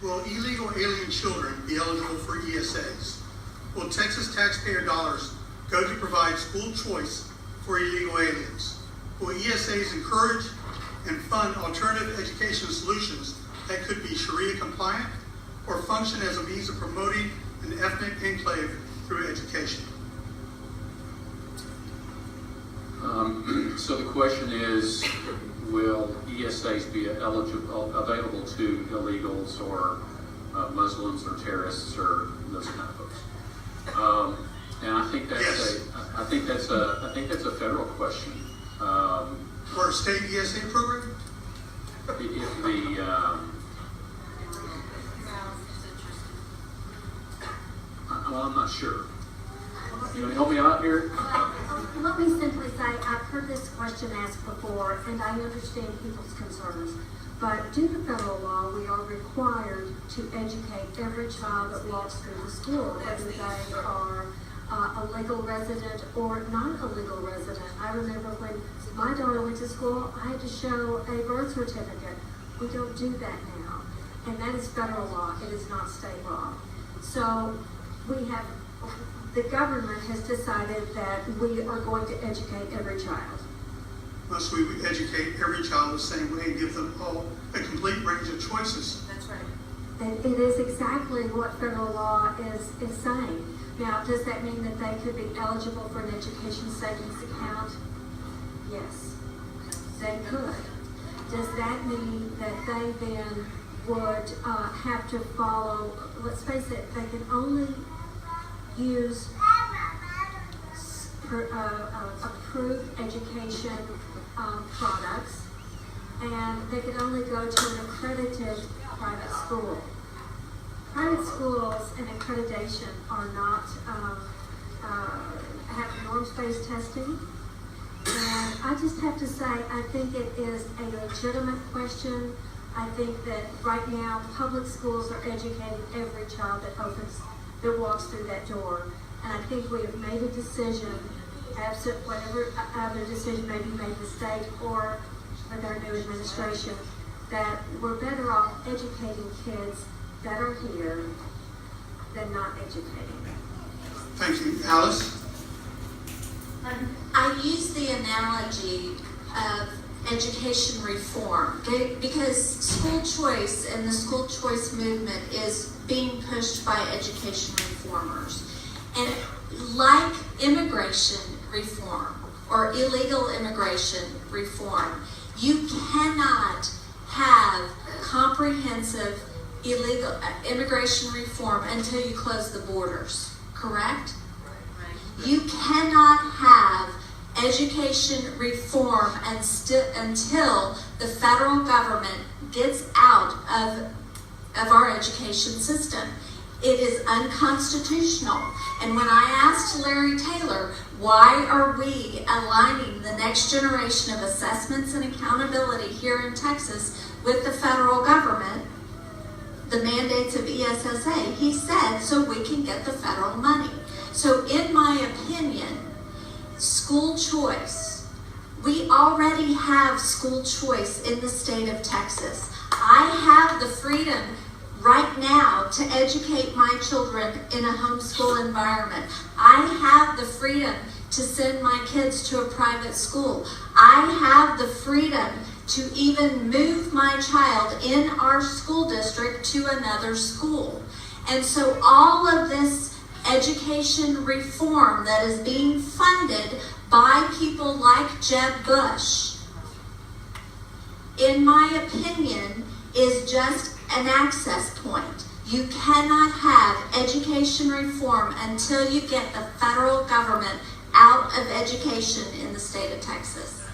Will illegal alien children be eligible for ESAs? Will Texas taxpayer dollars go to provide school choice for illegal aliens? Will ESAs encourage and fund alternative education solutions that could be Sharia compliant or function as a means of promoting an ethnic enclave through education? So the question is, will ESAs be available to illegals or Muslims or terrorists or those kind of folks? And I think that's Yes. I think that's a federal question. For a state ESA program? If the well, I'm not sure. You want to help me out here? Let me simply say, I've heard this question asked before, and I understand people's concerns. But due to federal law, we are required to educate every child that walks through the school, whether they are a legal resident or not a legal resident. I remember when my daughter went to school, I had to show a birth certificate. We don't do that now. And that is federal law. It is not state law. So the government has decided that we are going to educate every child. Must we educate every child the same way and give them all a complete range of choices? That's right. And it is exactly what federal law is saying. Now, does that mean that they could be eligible for an education savings account? Yes, they could. Does that mean that they then would have to follow, let's face it, they can only use approved education products, and they could only go to an accredited private school. Private schools and accreditation are not, have norms-based testing. And I just have to say, I think it is a legitimate question. I think that right now, public schools are educating every child that walks through that door. And I think we have made a decision, absent whatever other decision may be made in the state or with our new administration, that we're better off educating kids that are here than not educating them. Thank you. Alice? I use the analogy of education reform because school choice and the school choice movement is being pushed by education reformers. And like immigration reform or illegal immigration reform, you cannot have comprehensive illegal immigration reform until you close the borders, correct? You cannot have education reform until the federal government gets out of our education system. It is unconstitutional. And when I asked Larry Taylor, why are we aligning the next generation of assessments and accountability here in Texas with the federal government, the mandates of ESSA, he said, so we can get the federal money. So in my opinion, school choice, we already have school choice in the state of Texas. I have the freedom right now to educate my children in a homeschool environment. I have the freedom to send my kids to a private school. I have the freedom to even move my child in our school district to another school. And so all of this education reform that is being funded by people like Jeb Bush, in my opinion, is just an access point. You cannot have education reform until you get the federal government out of education in the state of Texas.